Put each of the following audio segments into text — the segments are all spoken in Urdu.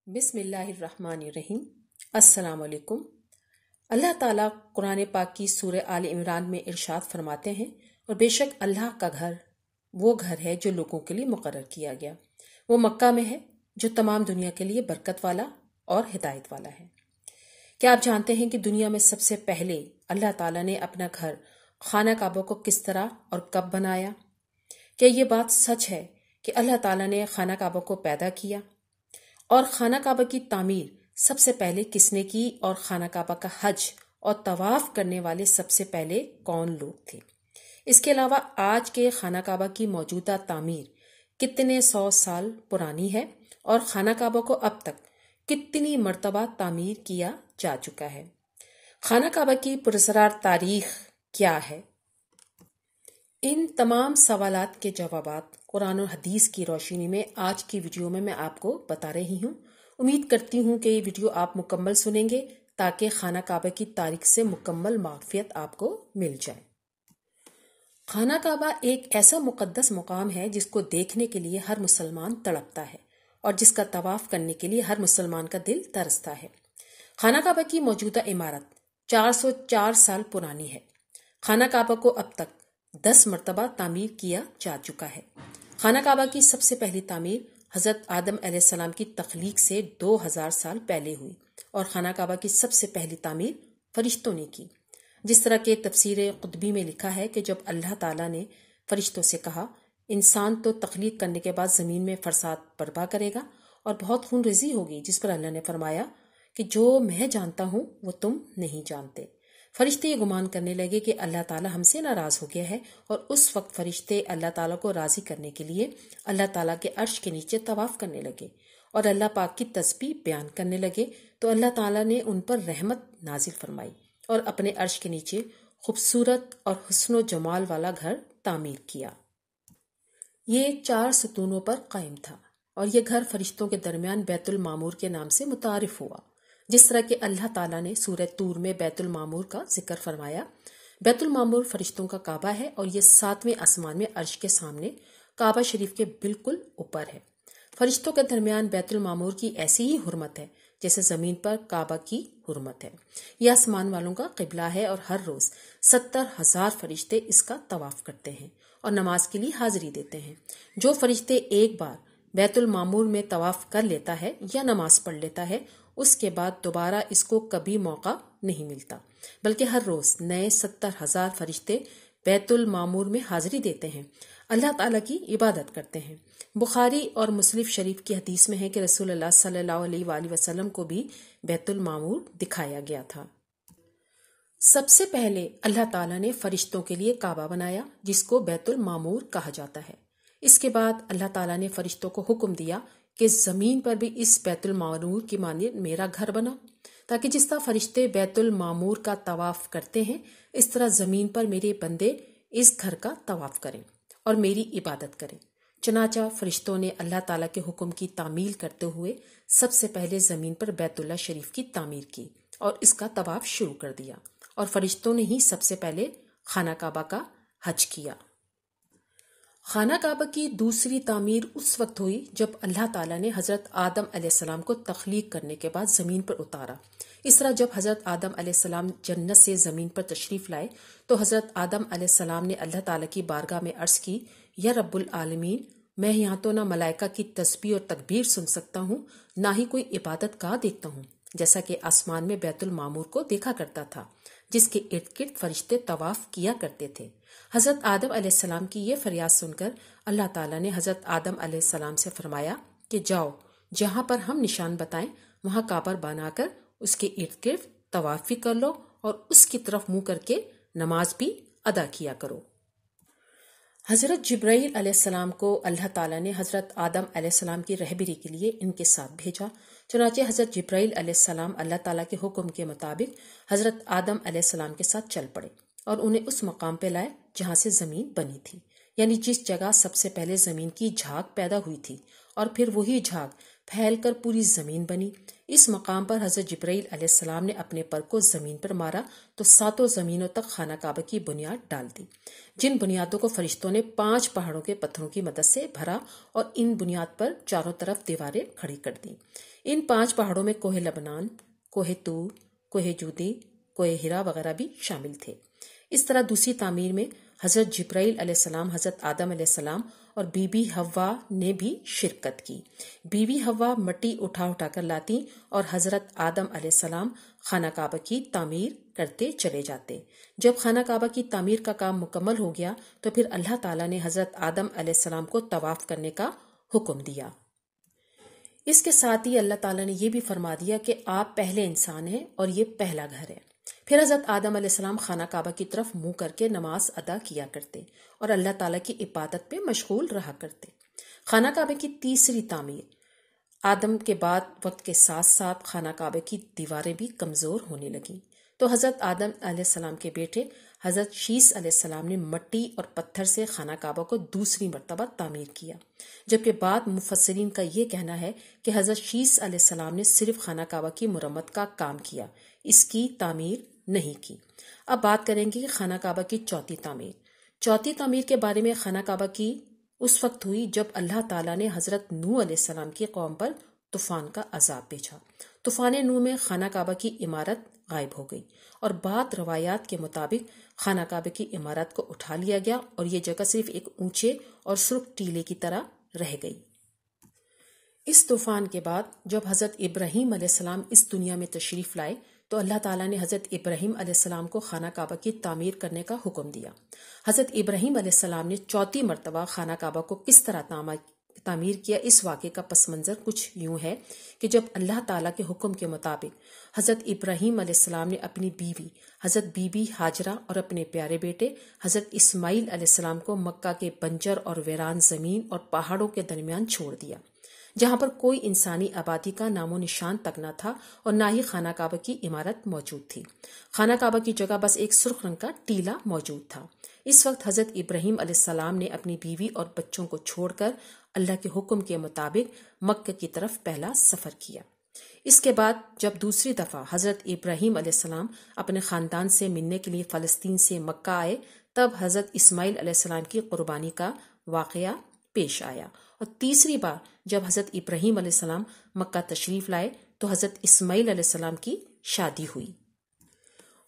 بسم اللہ الرحمن الرحیم۔ السلام علیکم۔ اللہ تعالیٰ قرآن پاک کی سورہ آل عمران میں ارشاد فرماتے ہیں، اور بے شک اللہ کا گھر وہ گھر ہے جو لوگوں کے لیے مقرر کیا گیا، وہ مکہ میں ہے جو تمام دنیا کے لیے برکت والا اور ہدایت والا ہے۔ کیا آپ جانتے ہیں کہ دنیا میں سب سے پہلے اللہ تعالیٰ نے اپنا گھر خانہ کعبہ کو کس طرح اور کب بنایا؟ کیا یہ بات سچ ہے کہ اللہ تعالیٰ نے خانہ کعبہ کو پیدا کیا؟ اور خانہ کعبہ کی تعمیر سب سے پہلے کس نے کی؟ اور خانہ کعبہ کا حج اور طواف کرنے والے سب سے پہلے کون لوگ تھے؟ اس کے علاوہ آج کے خانہ کعبہ کی موجودہ تعمیر کتنے 100 سال پرانی ہے، اور خانہ کعبہ کو اب تک کتنی مرتبہ تعمیر کیا جا چکا ہے؟ خانہ کعبہ کی پراسرار تاریخ کیا ہے؟ ان تمام سوالات کے جوابات قرآن و حدیث کی روشنی میں آج کی ویڈیو میں آپ کو بتا رہی ہوں۔ امید کرتی ہوں کہ یہ ویڈیو آپ مکمل سنیں گے تاکہ خانہ کعبہ کی تاریخ سے مکمل معرفت آپ کو مل جائے۔ خانہ کعبہ ایک ایسا مقدس مقام ہے جس کو دیکھنے کے لیے ہر مسلمان تڑپتا ہے اور جس کا طواف کرنے کے لیے ہر مسلمان کا دل ترستا ہے۔ خانہ کعبہ کی موجودہ عمارت 404 سال پرانی ہے۔ خانہ کعبہ کو اب تک 10 مرتبہ تعمیر کیا جا چکا ہے۔ خانہ کعبہ کی سب سے پہلی تعمیر حضرت آدم علیہ السلام کی تخلیق سے 2000 سال پہلے ہوئی، اور خانہ کعبہ کی سب سے پہلی تعمیر فرشتوں نے کی۔ جس طرح کہ تفسیر قطبی میں لکھا ہے کہ جب اللہ تعالیٰ نے فرشتوں سے کہا، انسان تو تخلیق کرنے کے بعد زمین میں فساد برپا کرے گا اور بہت خون ریزی ہوگی، جس پر اللہ نے فرمایا کہ جو میں جانتا ہوں وہ تم نہیں جانتے۔ فرشتے یہ گمان کرنے لگے کہ اللہ تعالیٰ ہم سے ناراض ہو گیا ہے، اور اس وقت فرشتے اللہ تعالیٰ کو راضی کرنے کے لیے اللہ تعالیٰ کے عرش کے نیچے طواف کرنے لگے اور اللہ پاک کی تسبیح بیان کرنے لگے، تو اللہ تعالیٰ نے ان پر رحمت نازل فرمائی اور اپنے عرش کے نیچے خوبصورت اور حسن و جمال والا گھر تعمیر کیا۔ یہ 4 ستونوں پر قائم تھا، اور یہ گھر فرشتوں کے درمیان بیت المعمور کے نام سے متعارف ہوا۔ جس طرح کہ اللہ تعالیٰ نے سورہ طور میں بیت المعمور کا ذکر فرمایا۔ بیت المعمور فرشتوں کا کعبہ ہے، اور یہ 7ویں آسمان میں عرش کے سامنے کعبہ شریف کے بالکل اوپر ہے۔ فرشتوں کے درمیان بیت المعمور کی ایسی ہی حرمت ہے جیسے زمین پر کعبہ کی حرمت ہے۔ یہ آسمان والوں کا قبلہ ہے، اور ہر روز 70,000 فرشتے اس کا طواف کرتے ہیں اور نماز کے لیے حاضری دیتے ہیں۔ جو فرشتے ایک بار بیت المعمور میں طواف کر لیتا ہے یا نماز پڑھ لیتا ہے، اس کے بعد دوبارہ اس کو کبھی موقع نہیں ملتا، بلکہ ہر روز نئے 70,000 فرشتے بیت المعمور میں حاضری دیتے ہیں، اللہ تعالیٰ کی عبادت کرتے ہیں۔ بخاری اور مسلم شریف کی حدیث میں ہے کہ رسول اللہ صلی اللہ علیہ وآلہ وسلم کو بھی بیت المعمور دکھایا گیا تھا۔ سب سے پہلے اللہ تعالیٰ نے فرشتوں کے لیے کعبہ بنایا جس کو بیت المعمور کہا جاتا ہے۔ اس کے بعد اللہ تعالیٰ نے فرشتوں کو حکم دیا کہ زمین پر بھی اس بیت المعمور کی مانند میرا گھر بنا، تاکہ جس طرح فرشتے بیت المعمور کا طواف کرتے ہیں، اس طرح زمین پر میرے بندے اس گھر کا طواف کریں اور میری عبادت کریں۔ چنانچہ فرشتوں نے اللہ تعالیٰ کے حکم کی تعمیل کرتے ہوئے سب سے پہلے زمین پر بیت اللہ شریف کی تعمیر کی اور اس کا طواف شروع کر دیا، اور فرشتوں نے ہی سب سے پہلے خانہ کعبہ کا حج کیا۔ خانہ کعبہ کی دوسری تعمیر اس وقت ہوئی جب اللہ تعالیٰ نے حضرت آدم علیہ السلام کو تخلیق کرنے کے بعد زمین پر اتارا۔ اس طرح جب حضرت آدم علیہ السلام جنت سے زمین پر تشریف لائے تو حضرت آدم علیہ السلام نے اللہ تعالیٰ کی بارگاہ میں عرض کی، یا رب العالمین، میں یہاں تو نہ ملائکہ کی تسبیح اور تکبیر سن سکتا ہوں، نہ ہی کوئی عبادت گاہ دیکھتا ہوں، جیسا کہ آسمان میں بیت المعمور کو دیکھا کرتا تھا جس کے ارد گرد فرشتے طواف کیا کرتے تھے۔ حضرت آدم علیہ السلام کی یہ فریاد سن کر اللہ تعالیٰ نے حضرت آدم علیہ السلام سے فرمایا کہ جاؤ، جہاں پر ہم نشان بتائیں وہاں کعبہ بنا کر اس کے ارد گرد طواف بھی کر لو اور اس کی طرف منہ کر کے نماز بھی ادا کیا کرو۔ حضرت جبرائیل علیہ السلام کو اللہ تعالیٰ نے حضرت آدم علیہ السلام کی رہبری کے لیے ان کے ساتھ بھیجا۔ چنانچہ حضرت جبرائیل علیہ السلام اللہ تعالیٰ کے حکم کے مطابق حضرت آدم علیہ السلام کے ساتھ چل پڑے اور انہیں اس مقام پہ لائے جہاں سے زمین بنی تھی، یعنی جس جگہ سب سے پہلے زمین کی جھاگ پیدا ہوئی تھی، اور پھر وہی جھاگ پھیل کر پوری زمین بنی۔ اس مقام پر حضرت جبرائیل علیہ السلام نے اپنے پر کو زمین پر مارا تو 7 زمینوں تک خانہ کعبہ کی بنیاد ڈال دی، جن بنیادوں کو فرشتوں نے 5 پہاڑوں کے پتھروں کی مدد سے بھرا اور ان بنیاد پر چاروں طرف دیواریں کھڑی کر دیں۔ ان 5 پہاڑوں میں کوہ لبنان، کوہ طور، کوہ جودی، کوہ ہرا وغیرہ بھی شامل تھے۔ اس طرح دوسری تعمیر میں حضرت جبرائیل علیہ السلام، حضرت آدم علیہ السلام اور بی بی حوا نے بھی شرکت کی۔ بی بی حوا مٹی اٹھا اٹھا کر لاتی اور حضرت آدم علیہ السلام خانہ کعبہ کی تعمیر کرتے چلے جاتے۔ جب خانہ کعبہ کی تعمیر کا کام مکمل ہو گیا تو پھر اللہ تعالیٰ نے حضرت آدم علیہ السلام کو طواف کرنے کا حکم دیا۔ اس کے ساتھ ہی اللہ تعالیٰ نے یہ بھی فرما دیا کہ آپ پہلے انسان ہیں اور یہ پہلا گھر ہے۔ پھر حضرت آدم علیہ السلام خانہ کعبہ کی طرف منہ کر کے نماز ادا کیا کرتے اور اللہ تعالیٰ کی عبادت پہ مشغول رہا کرتے۔ خانہ کعبہ کی تیسری تعمیر آدم کے بعد وقت کے ساتھ ساتھ خانہ کعبہ کی دیواریں بھی کمزور ہونے لگیں، تو حضرت آدم علیہ السلام کے بیٹے حضرت شیس علیہ السلام نے مٹی اور پتھر سے خانہ کعبہ کو دوسری مرتبہ تعمیر کیا، جبکہ بعض مفسرین کا یہ کہنا ہے کہ حضرت شیس علیہ السلام نے صرف خانہ کعبہ کی مرمت کا کام کیا، اس کی تعمیر نہیں کی۔ اب بات کریں گے کہ خانہ کعبہ کی چوتھی تعمیر۔ چوتھی تعمیر کے بارے میں خانہ کعبہ کی اس وقت ہوئی جب اللہ تعالیٰ نے حضرت نوح علیہ السلام کی قوم پر طوفان کا عذاب بھیجا۔ طوفان نوح میں خانہ کعبہ کی عمارت غائب ہو گئی اور بعض روایات کے مطابق خانہ کعبہ کی عمارت کو اٹھا لیا گیا اور یہ جگہ صرف ایک اونچے اور سرخ ٹیلے کی طرح رہ گئی۔ اس طوفان کے بعد جب حضرت ابراہیم علیہ السلام اس دنیا میں تشریف لائے تو اللہ تعالیٰ نے حضرت ابراہیم علیہ السلام کو خانہ کعبہ کی تعمیر کرنے کا حکم دیا۔ حضرت ابراہیم علیہ السلام نے چوتھی مرتبہ خانہ کعبہ کو کس طرح تعمیر کیا، اس واقعے کا پس منظر کچھ یوں ہے کہ جب اللہ تعالیٰ کے حکم کے مطابق حضرت ابراہیم علیہ السلام نے اپنی بیوی حضرت بی بی ہاجرہ اور اپنے پیارے بیٹے حضرت اسماعیل علیہ السلام کو مکہ کے بنجر اور ویران زمین اور پہاڑوں کے درمیان چھوڑ دیا، جہاں پر کوئی انسانی آبادی کا نام و نشان تک نہ تھا اور نہ ہی خانہ کعبہ کی عمارت موجود تھی۔ خانہ کعبہ کی جگہ بس ایک سرخ رنگ کا ٹیلا موجود تھا۔ اس وقت حضرت ابراہیم علیہ السلام نے اپنی بیوی اور بچوں کو چھوڑ کر اللہ کے حکم کے مطابق مکہ کی طرف پہلا سفر کیا۔ اس کے بعد جب دوسری دفعہ حضرت ابراہیم علیہ السلام اپنے خاندان سے ملنے کے لیے فلسطین سے مکہ آئے، تب حضرت اسماعیل علیہ السلام کی قربانی کا واقعہ پیش آیا، اور تیسری بار جب حضرت ابراہیم علیہ السلام مکہ تشریف لائے تو حضرت اسماعیل علیہ السلام کی شادی ہوئی۔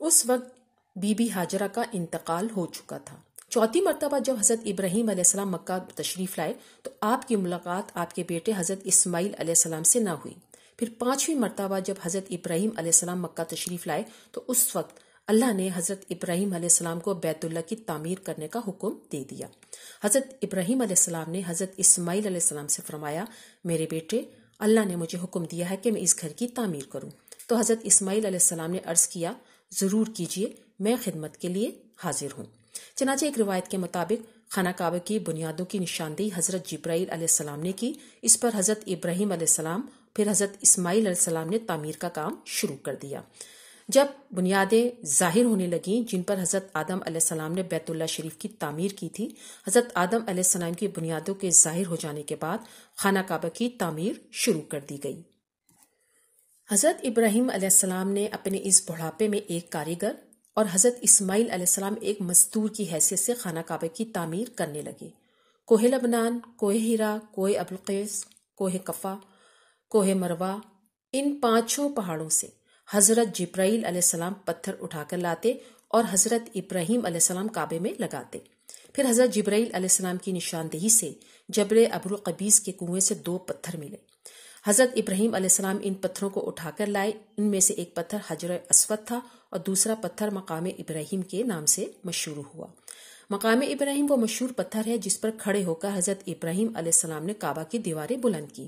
اس وقت بی بی ہاجرہ کا انتقال ہو چکا تھا۔ چوتھی مرتبہ جب حضرت ابراہیم علیہ السلام مکہ تشریف لائے تو آپ کی ملاقات آپ کے بیٹے حضرت اسماعیل علیہ السلام سے نہ ہوئی۔ پھر 5ویں مرتبہ جب حضرت ابراہیم علیہ السلام مکہ تشریف لائے تو اس وقت اللہ نے حضرت ابراہیم علیہ السلام کو بیت اللہ کی تعمیر کرنے کا حکم دے دیا۔ حضرت ابراہیم علیہ السلام نے حضرت اسماعیل علیہ السلام سے فرمایا، میرے بیٹے، اللہ نے مجھے حکم دیا ہے کہ میں اس گھر کی تعمیر کروں۔ تو حضرت اسماعیل علیہ السلام نے عرض کیا، ضرور کیجیے، میں خدمت کے لیے حاضر ہوں۔ چنانچہ ایک روایت کے مطابق خانہ کعبہ کی بنیادوں کی نشاندہی حضرت جبرائیل علیہ السلام نے کی۔ اس پر حضرت ابراہیم علیہ السلام پھر حضرت اسماعیل علیہ السلام نے تعمیر کا کام شروع کر دیا۔ جب بنیادیں ظاہر ہونے لگیں جن پر حضرت آدم علیہ السلام نے بیت اللہ شریف کی تعمیر کی تھی، حضرت آدم علیہ السلام کی بنیادوں کے ظاہر ہو جانے کے بعد خانہ کعبہ کی تعمیر شروع کر دی گئی۔ حضرت ابراہیم علیہ السلام نے اپنے اس بڑھاپے میں ایک کاریگر اور حضرت اسماعیل علیہ السلام ایک مزدور کی حیثیت سے خانہ کعبہ کی تعمیر کرنے لگے۔ کوہ لبنان، کوہ ہیرا، کوہ ابوالقیس، کوہ کفا، کوہ مروہ، ان 5 پہاڑوں سے حضرت جبرائیل علیہ السلام پتھر اٹھا کر لاتے اور حضرت ابراہیم علیہ السلام کعبے میں لگاتے۔ پھر حضرت جبرائیل علیہ السلام کی نشاندہی سے جبل ابوالقبیس کے کنویں سے 2 پتھر ملے۔ حضرت ابراہیم علیہ السلام ان پتھروں کو اٹھا کر لائے۔ ان میں سے ایک پتھر حجر اسود تھا اور دوسرا پتھر مقام ابراہیم کے نام سے مشہور ہوا۔ مقام ابراہیم وہ مشہور پتھر ہے جس پر کھڑے ہو کر حضرت ابراہیم علیہ السلام نے کعبہ کی دیواریں بلند کی۔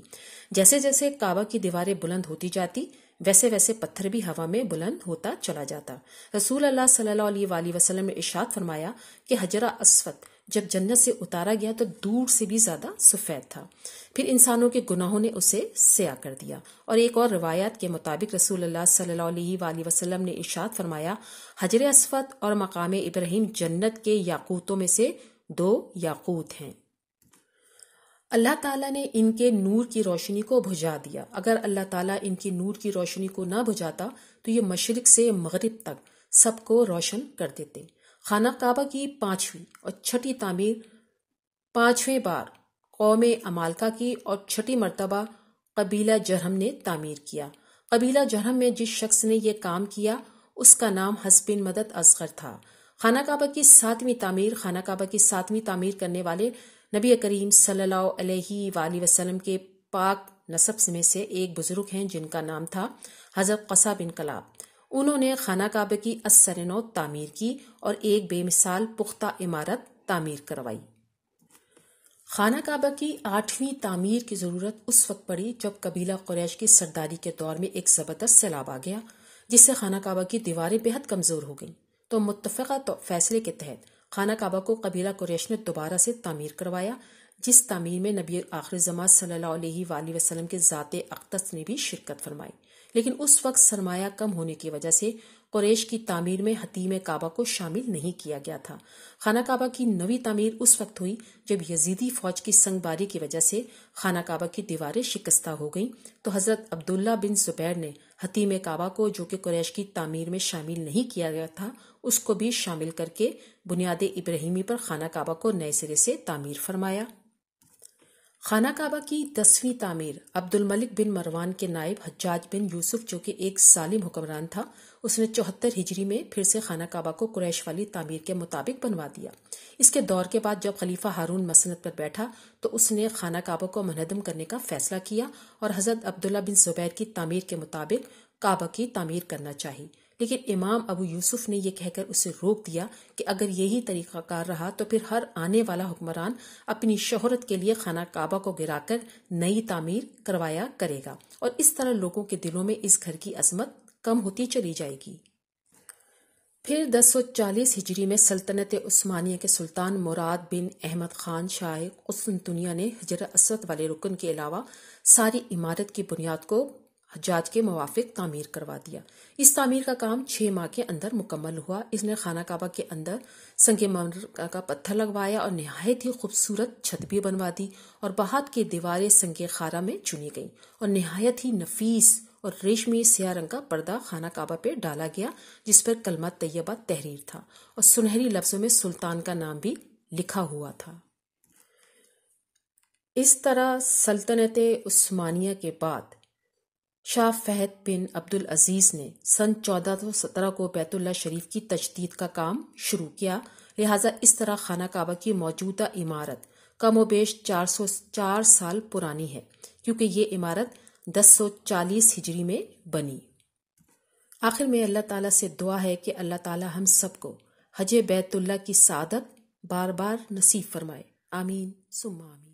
جیسے جیسے کعبہ کی دیواریں بلند ہوتی جاتی ویسے ویسے پتھر بھی ہوا میں بلند ہوتا چلا جاتا۔ رسول اللہ صلی اللہ علیہ وآلہ وسلم نے ارشاد فرمایا کہ حجر اسود جب جنت سے اتارا گیا تو دور سے بھی زیادہ سفید تھا، پھر انسانوں کے گناہوں نے اسے سیاہ کر دیا۔ اور ایک اور روایت کے مطابق رسول اللہ صلی اللہ علیہ وآلہ وسلم نے ارشاد فرمایا، حجر اسود اور مقام ابراہیم جنت کے یاقوتوں میں سے 2 یاقوت ہیں۔ اللہ تعالیٰ نے ان کے نور کی روشنی کو بجھا دیا۔ اگر اللہ تعالیٰ ان کی نور کی روشنی کو نہ بجھاتا تو یہ مشرق سے مغرب تک سب کو روشن کر دیتے۔ خانہ کعبہ کی 5ویں اور 6ٹھی تعمیر 5ویں بار قوم عمالقہ کی اور 6ٹھی مرتبہ قبیلہ جرہم نے تعمیر کیا۔ قبیلہ جرہم میں جس شخص نے یہ کام کیا اس کا نام حسب بن مدد اصغر تھا۔ خانہ کعبہ کی 7ویں تعمیر کرنے والے نبی کریم صلی اللہ علیہ وآلہ وسلم کے پاک نسب میں سے ایک بزرگ ہیں جن کا نام تھا حضرت قصہ بن کلاب۔ انہوں نے خانہ کعبہ کی ازسر نو تعمیر کی اور ایک بے مثال پختہ عمارت تعمیر کروائی۔ خانہ کعبہ کی 8ویں تعمیر کی ضرورت اس وقت پڑی جب قبیلہ قریش کی سرداری کے دور میں ایک زبردست سیلاب آ گیا جس سے خانہ کعبہ کی دیواریں بہت کمزور ہو گئیں، تو متفقہ فیصلے کے تحت خانہ کعبہ کو قبیلہ قریش نے دوبارہ سے تعمیر کروایا، جس تعمیر میں نبی آخر زمان صلی اللہ علیہ وآلہ وسلم کے ذات اقدس نے بھی شرکت فرمائی۔ لیکن اس وقت سرمایہ کم ہونے کی وجہ سے قریش کی تعمیر میں حتیم کعبہ کو شامل نہیں کیا گیا تھا۔ خانہ کعبہ کی 9ویں تعمیر اس وقت ہوئی جب یزیدی فوج کی سنگ باری کی وجہ سے خانہ کعبہ کی دیواریں شکستہ ہو گئیں، تو حضرت عبداللہ بن زبیر نے حتیم کعبہ کو جو کہ قریش کی تعمیر میں شامل نہیں کیا گیا تھا اس کو بھی شامل کر کے بنیاد ابراہیمی پر خانہ کعبہ کو نئے سرے سے تعمیر فرمایا۔ خانہ کعبہ کی 10ویں تعمیر عبد الملک بن مروان کے نائب حجاج بن یوسف جو کہ ایک ظالم حکمران تھا، اس نے 74 ہجری میں پھر سے خانہ کعبہ کو قریش والی تعمیر کے مطابق بنوا دیا۔ اس کے دور کے بعد جب خلیفہ ہارون مسند پر بیٹھا تو اس نے خانہ کعبہ کو منہدم کرنے کا فیصلہ کیا اور حضرت عبداللہ بن زبیر کی تعمیر کے مطابق کعبہ کی تعمیر کرنا چاہی، لیکن امام ابو یوسف نے یہ کہہ کر اسے روک دیا کہ اگر یہی طریقہ کار رہا تو پھر ہر آنے والا حکمران اپنی شہرت کے لیے خانہ کعبہ کو گرا کر نئی تعمیر کروایا کرے گا اور اس طرح لوگوں کے دلوں میں اس گھر کی عظمت کم ہوتی چلی جائے گی۔ پھر 1040 ہجری میں سلطنت عثمانیہ کے سلطان مراد بن احمد خان شاہ قسطنطنیہ نے حجر اسود والے رکن کے علاوہ ساری عمارت کی بنیاد کو حجاج کے موافق تعمیر کروا دیا۔ اس تعمیر کا کام 6 ماہ کے اندر مکمل ہوا۔ اس نے خانہ کعبہ کے اندر سنگ مرمر کا پتھر لگوایا اور نہایت ہی خوبصورت چھت بھی بنوا دی اور باہر کی دیواریں سنگ خارا میں چنی گئیں اور نہایت ہی نفیس اور ریشمی سیاہ رنگ کا پردہ خانہ کعبہ پہ ڈالا گیا جس پر کلمہ طیبہ تحریر تھا اور سنہری لفظوں میں سلطان کا نام بھی لکھا ہوا تھا۔ اس طرح سلطنت عثمانیہ کے بعد شاہ فہد بن عبدالعزیز نے سن 1417 کو بیت اللہ شریف کی تجدید کا کام شروع کیا، لہٰذا اس طرح خانہ کعبہ کی موجودہ عمارت کم و بیش 404 سال پرانی ہے کیونکہ یہ عمارت 1040 ہجری میں بنی۔ آخر میں اللہ تعالیٰ سے دعا ہے کہ اللہ تعالیٰ ہم سب کو حج بیت اللہ کی سعادت بار بار نصیب فرمائے، آمین ثم آمین۔